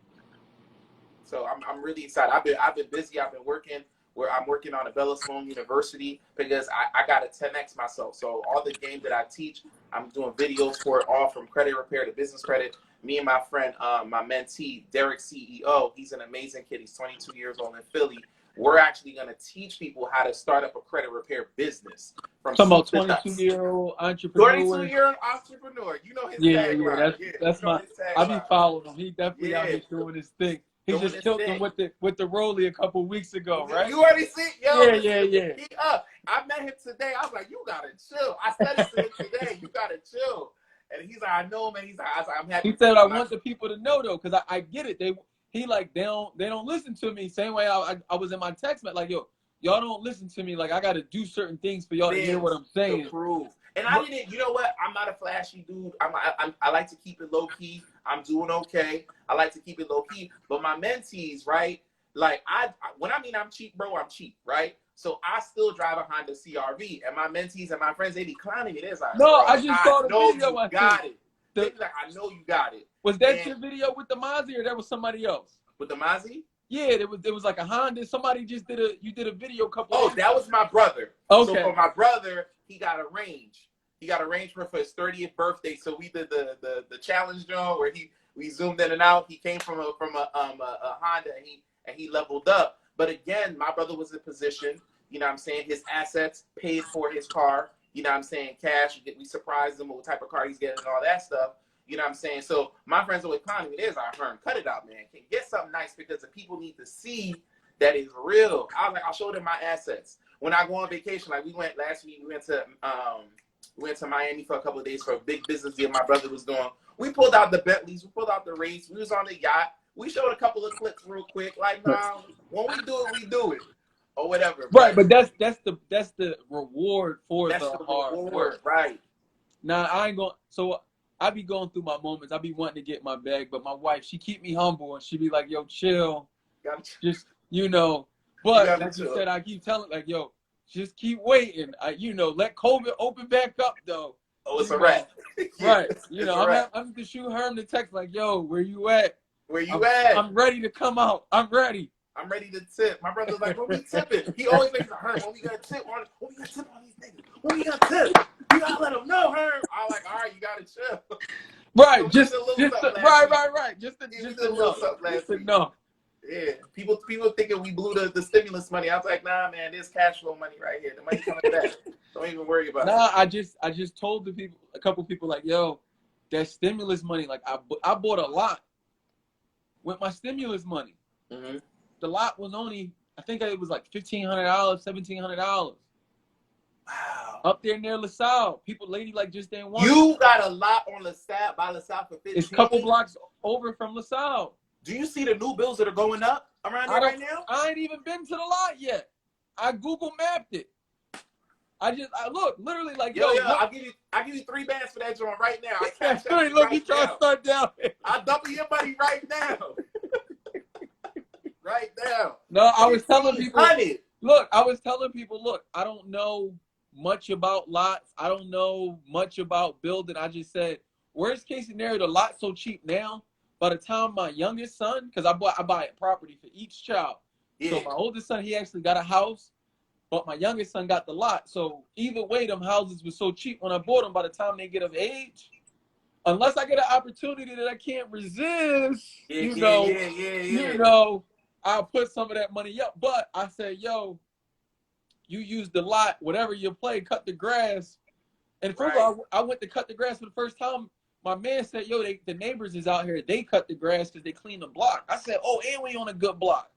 So I'm really excited. I've been busy. I've been working. I'm working on a Bella Sloan University because I got to 10x myself. So all the games that I teach, I'm doing videos for it, all from credit repair to business credit. Me and my friend, my mentee, Derek CEO, he's an amazing kid. He's 22 years old in Philly. We're actually going to teach people how to start up a credit repair business. From talking about 22-year-old entrepreneur. 22-year-old entrepreneur. You know his tagline. That's my. I be following him. He definitely out here doing his thing. He just killed him with the Rollie a couple weeks ago, right? You already see? Yo, yeah. I met him today. I was like, you gotta chill. I said it to him today. You gotta chill. And he's like, I know, man. He's like, I'm happy. He said, I want the people to know though, because I get it. They don't listen to me. Same way I was in my text, like, yo, y'all don't listen to me. Like, I got to do certain things for y'all to hear what I'm saying. Prove. And I didn't. You know what? I'm not a flashy dude. I like to keep it low key. I'm doing okay. I like to keep it low key. But my mentees, right? Like when I mean I'm cheap, bro, I'm cheap, right? So I still drive a Honda CRV, and my mentees and my friends, they be clowning me. They're like, no, I just saw the video. You got it. They be like, I know you got it. Was that your video with the Mozzie, or that was somebody else? With the Mozzie? Yeah, there was like a Honda. Somebody just did a video a couple. Oh, that was my brother. Okay. So for my brother, he got a Range. He got a Range for his 30th birthday. So we did the challenge joint where we zoomed in and out. He came from a Honda and he leveled up. But again, my brother was in position. You know what I'm saying? His assets paid for his car. You know what I'm saying? Cash. We surprised him with what type of car he's getting and all that stuff. You know what I'm saying? So my friends always clowning me. There's our Hearn. Cut it out, man. Can get something nice because the people need to see that it's real. I was like, I'll show them my assets. When I go on vacation, like we went last week, we went to Miami for a couple of days for a big business deal my brother was doing. We pulled out the Bentleys, we pulled out the Wraiths, we was on the yacht. We showed a couple of clips real quick. Like, nah, when we do it, we do it. Or whatever. Right, but that's the reward for the hard work. Right. Now I ain't going. So I be going through my moments. I be wanting to get my bag, but my wife, she keep me humble, and she be like, "Yo, chill, just But like you said, I keep telling, like, yo, just keep waiting. Let COVID open back up, though. Oh, it's a wrap. Right. I'm to shoot Herm the text like, yo, where you at? Where you at? I'm ready to come out. I'm ready. I'm ready to tip. My brother's like, when we tipping? He always makes a Herm. When we got tip on these niggas? When we got tip? You gotta let them know, Herm. I'm like, all right, you gotta chill. Right. So Right. Just to know. Yeah. People thinking we blew the stimulus money. I was like, nah, man, there's cash flow money right here. The money coming back. Don't even worry about it. Nah, I just told a couple people like, yo, that stimulus money, like I bought a lot with my stimulus money. Mm-hmm. The lot was only, I think it was like $1,500, $1,700. Wow. Up there near LaSalle. Lady like just didn't want You got a lot on LaSalle, by LaSalle for 15. It's a couple blocks over from LaSalle. Do you see the new bills that are going up around there right now? I ain't even been to the lot yet. I Google mapped it. I look, literally like, yo, I'll give you 3 bands for that joint right now. I cash out look, you trying to start down. I'll double your money right now. Right now. No, I was telling people, look, I don't know much about lots. I don't know much about building. I just said, worst case scenario, the lot's so cheap now. By the time my youngest son, because I buy a property for each child. Yeah. So my oldest son, he actually got a house, but my youngest son got the lot. So either way, them houses were so cheap when I bought them. By the time they get of age, unless I get an opportunity that I can't resist, I'll put some of that money up. But I said, yo, you use the lot, whatever you play, cut the grass. And first of all, I went to cut the grass for the first time. My man said, yo, the neighbors is out here. They cut the grass because they clean the block. I said, oh, and we on a good block.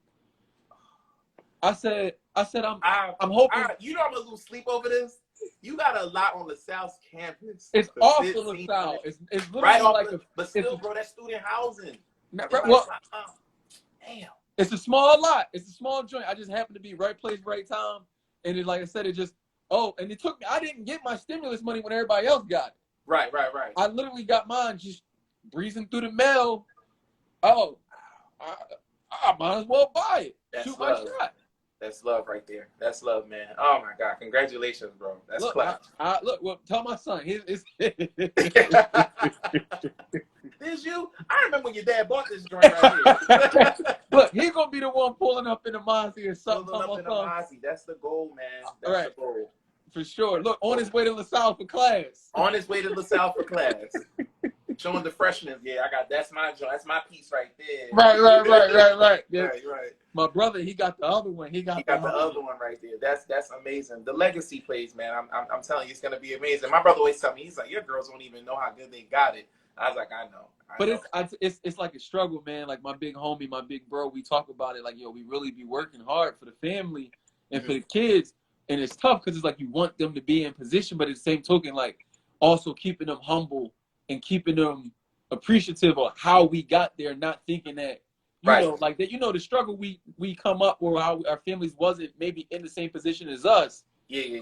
I said, I'm hoping. I'm gonna lose sleep over this. You got a lot on LaSalle's campus. It's off of LaSalle. It's literally right like but still, bro, that's student housing. Well, damn. It's a small lot. It's a small joint. I just happened to be right place, right time. And like I said, and it took me, I didn't get my stimulus money when everybody else got it. Right. I literally got mine just breezing through the mail. Oh, I might as well buy it. Shoot my shot. That's love right there. That's love, man. Oh my God. Congratulations, bro. That's clap. Well, tell my son. This you? I remember when your dad bought this joint right here. Look, he's gonna be the one pulling up in the Mozzie or something. That's the goal, man. That's the goal. For sure. Look, on his way to LaSalle for class. Showing the freshness. Yeah, that's my joint. That's my piece right there. Right. Yeah. Right. My brother, he got the other one. He got the other one right there. That's amazing. The legacy plays, man. I'm telling you, it's gonna be amazing. My brother always tell me, he's like, your girls don't even know how good they got it. I was like, I know. But it's like a struggle, man. Like my big homie, my big bro, we talk about it. Like, yo, we really be working hard for the family and for the kids. And it's tough because it's like you want them to be in position, but at the same token, like also keeping them humble and keeping them appreciative of how we got there, not thinking that, you know, like that, the struggle we come up or how our families wasn't maybe in the same position as us. Yeah.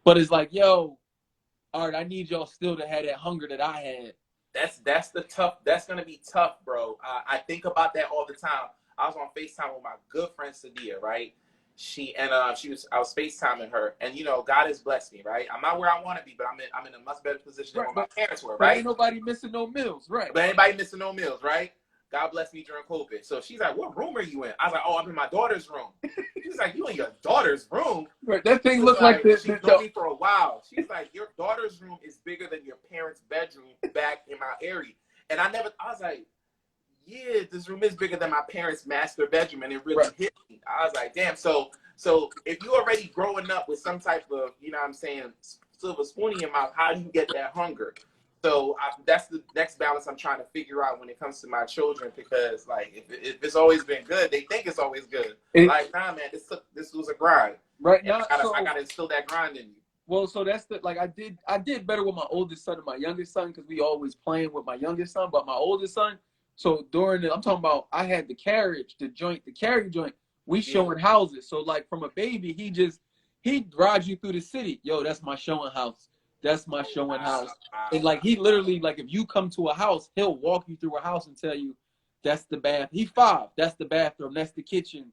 But it's like, yo, all right, I need y'all still to have that hunger that I had. That's going to be tough, bro. I think about that all the time. I was on FaceTime with my good friend Sadia, right? I was FaceTiming her, and God has blessed me, right? I'm not where I want to be, but I'm in a much better position than where my parents were, right? Ain't nobody missing no meals, right? But anybody missing no meals, right? God bless me during COVID. So she's like, "What room are you in?" I was like, "Oh, I'm in my daughter's room." She's like, "You in your daughter's room?" Right. That thing looked like this. She told me for a while. She's like, "Your daughter's room is bigger than your parents' bedroom back in my area," and I was like, yeah, this room is bigger than my parents' master bedroom, and it really hit me. I was like, damn. So if you're already growing up with some type of, silver spoon in your mouth, how do you get that hunger? So that's the next balance I'm trying to figure out when it comes to my children, because like if it's always been good, they think it's always good. Nah, man, this was a grind. Right now, I gotta instill that grind in you. Well, so that's I did better with my oldest son and my youngest son because we always playing with my youngest son, but my oldest son. So I'm talking about, I had the carry joint. We showing houses. So like from a baby, he drives you through the city. Yo, that's my showing house. That's my showing house. And like he literally, like if you come to a house, he'll walk you through a house and tell you that's the bath. He 5. That's the bathroom. That's the kitchen.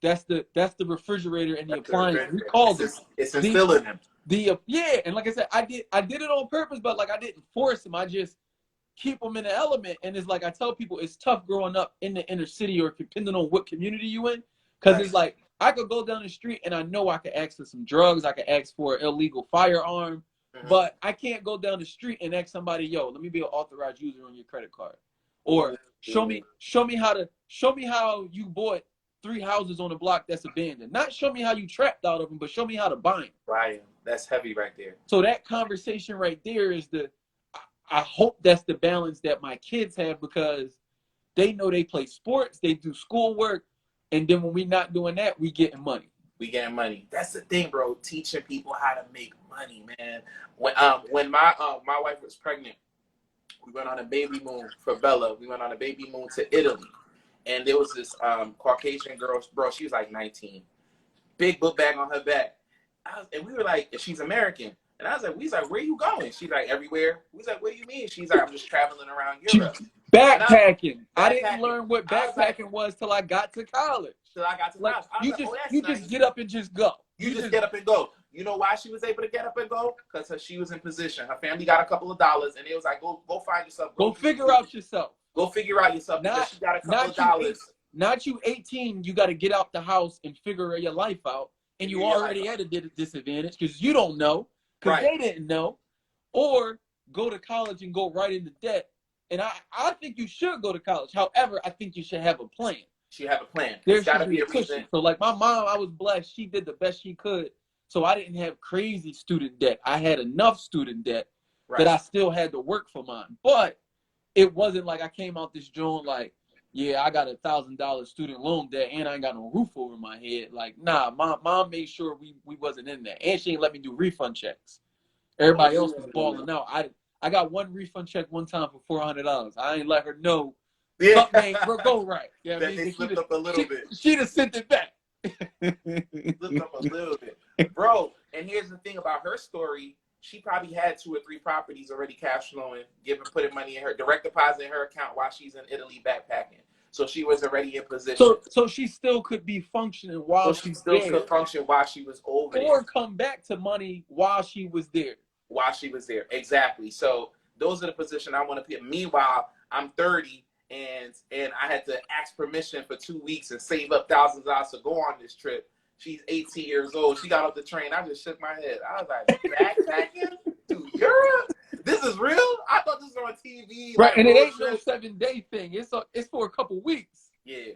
That's the refrigerator and the appliance. He calls it. It's instilling him. Yeah, and like I said, I did it on purpose, but like I didn't force him. I just keep him in the element. And it's like I tell people, it's tough growing up in the inner city or depending on what community you in, because it's like I could go down the street and I know I could ask for some drugs, I could ask for an illegal firearm, but I can't go down the street and ask somebody, yo, let me be an authorized user on your credit card, or show me how you bought 3 houses on a block that's abandoned. Not show me how you trapped out of them, but show me how to buy them. Right. That's heavy right there. So that conversation right there is I hope that's the balance that my kids have, because they know they play sports, they do schoolwork, and then when we not doing that, we getting money. We getting money. That's the thing, bro. Teaching people how to make money, man. When my wife was pregnant, we went on a baby moon for Bella. We went on a baby moon to Italy. And there was this Caucasian girl, bro, she was like 19. Big book bag on her back. And we were like, she's American. And I was like, where are you going? She's like, everywhere. We was like, what do you mean? She's like, I'm just traveling around Europe. Backpacking. I didn't learn what backpacking was till I got to college. You just get up and just go. You just get up and go. You know why she was able to get up and go? Because she was in position. Her family got a couple of dollars, and it was like, go find yourself. Go figure out yourself. Go figure out yourself. She got a couple of dollars. Not you 18, you got to get out the house and figure your life out. And you already at a disadvantage because you don't know, because they didn't know. Or go to college and go right into debt. And I think you should go to college. However, I think you should have a plan. There's got to be a reason. So like my mom, I was blessed. She did the best she could. So I didn't have crazy student debt. I had enough student debt that I still had to work for mine. But it wasn't like I came out this joint like, yeah, I got $1,000 student loan debt and I ain't got no roof over my head. Like, nah, mom made sure we wasn't in there. And she ain't let me do refund checks. Everybody else was balling out. I got one refund check one time for $400. I ain't let her know something ain't go right. Yeah, they slipped up a little bit. She'd have sent it back. Slipped up a little bit. Bro, and here's the thing about her story. She probably had 2 or 3 properties already cash flowing, putting money in her direct deposit in her account while she's in Italy backpacking. So she was already in position. So she still could be functioning while she still could function while she was over there. Or come back to money while she was there. Exactly. So those are the position I want to be in. Meanwhile, I'm 30 and I had to ask permission for 2 weeks and save up thousands of dollars to go on this trip. She's 18 years old. She got off the train. I just shook my head. I was like, backpacking to Europe? This is real? I thought this was on TV. Right, and it ain't no 7-day thing. It's for a couple weeks. Yeah.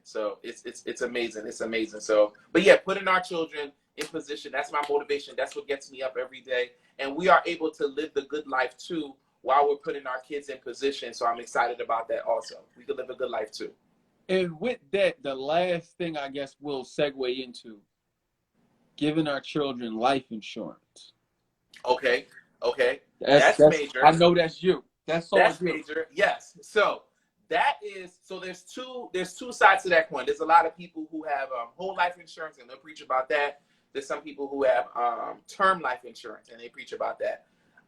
So it's amazing. It's amazing. So, but yeah, putting our children in position, that's my motivation. That's what gets me up every day. And we are able to live the good life too while we're putting our kids in position. So I'm excited about that also. We can live a good life too. And with that, the last thing I guess we'll segue into, giving our children life insurance. Okay. That's major. I know that's you. That's major. Yes. So there's two sides to that coin. There's a lot of people who have whole life insurance and they'll preach about that. There's some people who have term life insurance and they preach about that.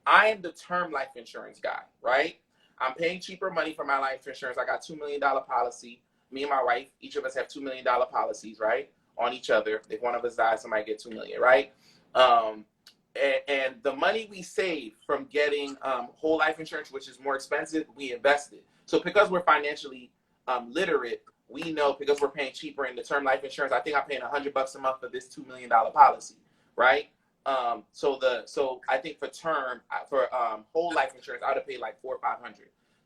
I am the term life insurance guy, right? I'm paying cheaper money for my life insurance. I got $2 million policy. Me and my wife, each of us have $2 million policies, right? On each other. If one of us dies, somebody get $2 million, right? And the money we save from getting whole life insurance, which is more expensive, we invest it. So because we're financially literate, we know because we're paying cheaper in the term life insurance, I think I'm paying $100 a month for this $2 million policy, right? So I think for whole life insurance, I would pay like $400 or $500.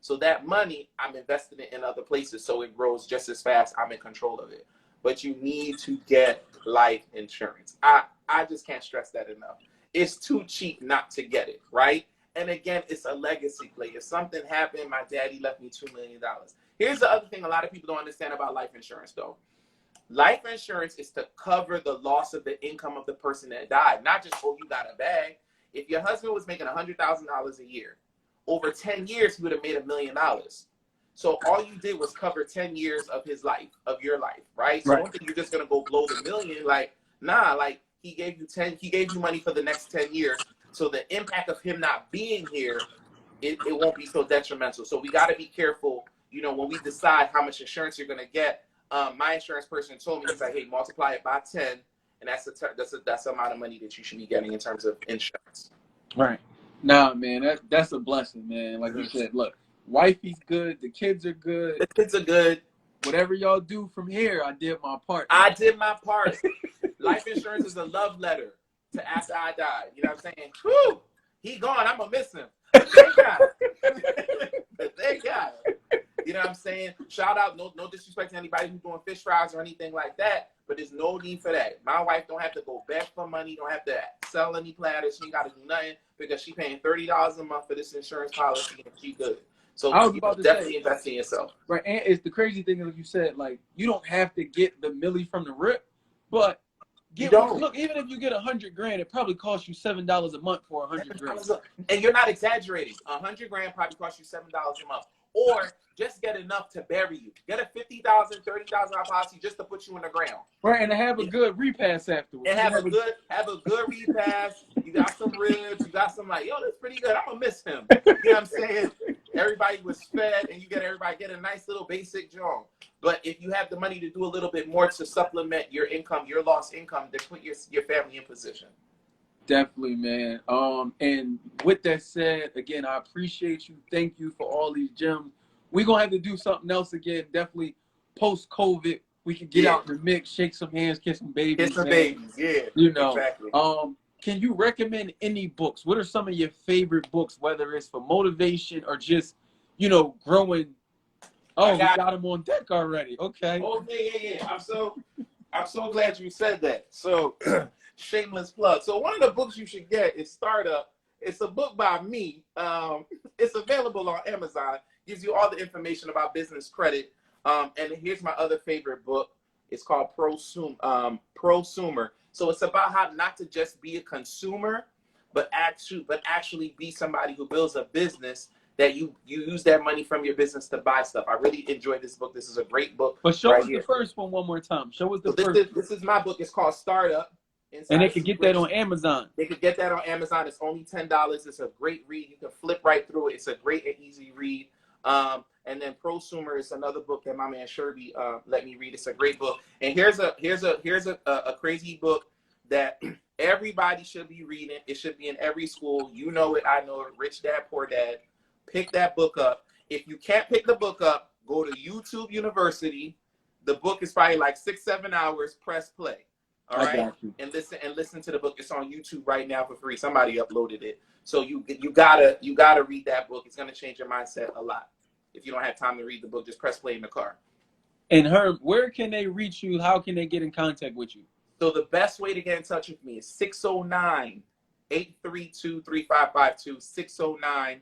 So that money, I'm investing it in other places so it grows just as fast. I'm in control of it. But you need to get life insurance. I just can't stress that enough. It's too cheap not to get it, right? And again, it's a legacy play. If something happened, my daddy left me $2 million. Here's the other thing a lot of people don't understand about life insurance, though. Life insurance is to cover the loss of the income of the person that died, not just, oh, you got a bag. If your husband was making $100,000 a year, over 10 years, he would have made $1 million. So all you did was cover 10 years of his life, of your life, right? So I don't think you're just going to go blow the million. Like, nah, like he gave you money for the next 10 years. So the impact of him not being here, it won't be so detrimental. So we got to be careful, when we decide how much insurance you're going to get. My insurance person told me, he's like, hey, multiply it by 10, and that's the amount of money that you should be getting in terms of insurance. Right. Nah, man, that's a blessing, man. Like you said, look, wifey's good, the kids are good. The kids are good. Whatever y'all do from here, I did my part. I did my part. Life insurance is a love letter to after I die. You know what I'm saying? Whew, he gone. I'm going to miss him. Thank God. Thank God. You know what I'm saying? Shout out, no disrespect to anybody who's doing fish fries or anything like that, but there's no need for that. My wife don't have to go beg for money, don't have to sell any platters. She ain't got to do nothing because she paying $30 a month for this insurance policy and she good. So I was about to definitely say, invest in yourself. Right, and it's the crazy thing, like you said, like you don't have to get the milli from the rip, but look, even if you get $100,000, it probably costs you $7 a month for $100,000. And you're not exaggerating. $100,000 probably costs you $7 a month, or just get enough to bury you. Get a $50,000, $30,000 policy just to put you in the ground. Right, and to have a good repass afterwards. And have a good repass. You got some ribs. You got some like, yo, that's pretty good. I'm gonna miss him. You know what I'm saying? Everybody was fed, and you get a nice little basic job. But if you have the money to do a little bit more to supplement your income, your lost income, then put your family in position. Definitely, man. And with that said, again, I appreciate you. Thank you for all these gems. We're gonna have to do something else again. Definitely post-COVID, we can get out in the mix, shake some hands, kiss some babies. Kiss some babies, yeah. Exactly. Can you recommend any books? What are some of your favorite books, whether it's for motivation or just, growing? Oh, we got them on deck already. Okay. Oh, yeah. I'm so glad you said that. So, shameless plug. So one of the books you should get is Startup. It's a book by me. It's available on Amazon. Gives you all the information about business credit. And here's my other favorite book. It's called Prosumer. So it's about how not to just be a consumer, but actually be somebody who builds a business that you use that money from your business to buy stuff. I really enjoyed this book. This is a great book. But show us the first one more time. Show us the first. This is my book. It's called Startup. And they can get that on Amazon. They can get that on Amazon. It's only $10. It's a great read. You can flip right through it. It's a great and easy read. And then Prosumer is another book that my man Sherby let me read. It's a great book. And here's a crazy book that everybody should be reading. It should be in every school. You know it. I know it. Rich Dad, Poor Dad. Pick that book up. If you can't pick the book up, go to YouTube University. The book is probably like 6-7 hours. Press play. All right, and listen to the book. It's on YouTube right now for free. Somebody uploaded it, so you gotta read that book. It's gonna change your mindset a lot. If you don't have time to read the book, just press play in the car. And Herm, where can they reach you? How can they get in contact with you? So the best way to get in touch with me is 609-832-3552,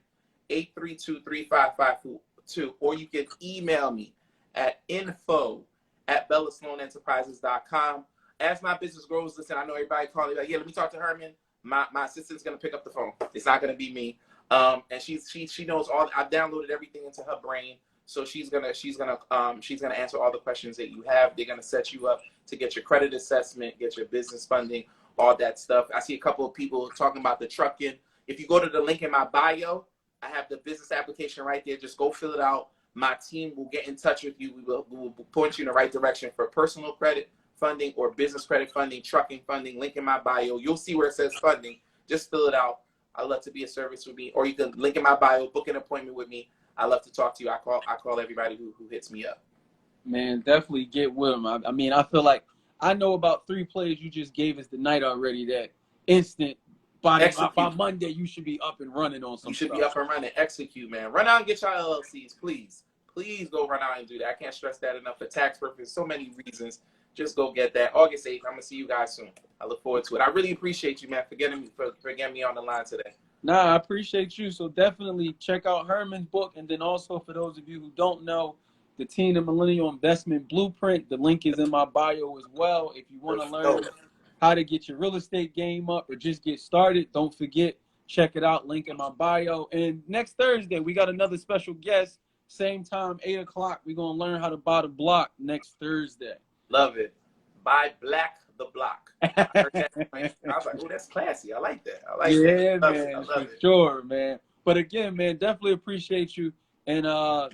609-832-3552, or you can email me at info@bellasloanenterprises.com. As my business grows, listen, I know everybody calling like, yeah, let me talk to Herman. My assistant's gonna pick up the phone. It's not gonna be me. And she knows all. I've downloaded everything into her brain, so she's gonna answer all the questions that you have. They're gonna set you up to get your credit assessment, get your business funding, all that stuff. I see a couple of people talking about the trucking. If you go to the link in my bio, I have the business application right there. Just go fill it out. My team will get in touch with you. We will point you in the right direction for personal credit funding or business credit funding, trucking funding. Link in my bio. You'll see where it says funding. Just fill it out. I love to be a service with me, or you can link in my bio, book an appointment with me. I love to talk to you. I call everybody who hits me up. Man, definitely get with them. I mean, I feel like I know about 3 plays you just gave us tonight already. That instant by Monday you should be up and running on some. You should be up and running. Execute, man. Run out and get your LLCs, please. Please go run out and do that. I can't stress that enough for tax purposes. So many reasons. Just go get that. August 8th, I'm going to see you guys soon. I look forward to it. I really appreciate you, man, for getting me on the line today. Nah, I appreciate you. So definitely check out Herman's book. And then also for those of you who don't know, the Teen Millennial Investment Blueprint, the link is in my bio as well. If you want to learn how to get your real estate game up or just get started, don't forget, check it out. Link in my bio. And next Thursday, we got another special guest. Same time, 8 o'clock. We're going to learn how to buy the block next Thursday. Love it. by Black the Block. I heard that. I was like, oh, that's classy. I like that. I like Yeah, that. man, I love for it. sure, man. But again, man, definitely appreciate you. And like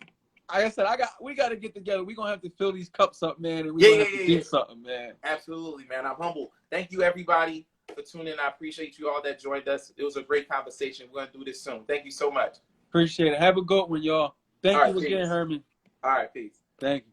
I said, we got to get together. We're gonna have to fill these cups up, man, and we're gonna have to do something, man. Absolutely, man. I'm humble. Thank you, everybody, for tuning in. I appreciate you all that joined us. It was a great conversation. We're gonna do this soon. Thank you so much. Appreciate it. Have a good one, y'all. Thank you again, peace. Herman. All right, peace. Thank you.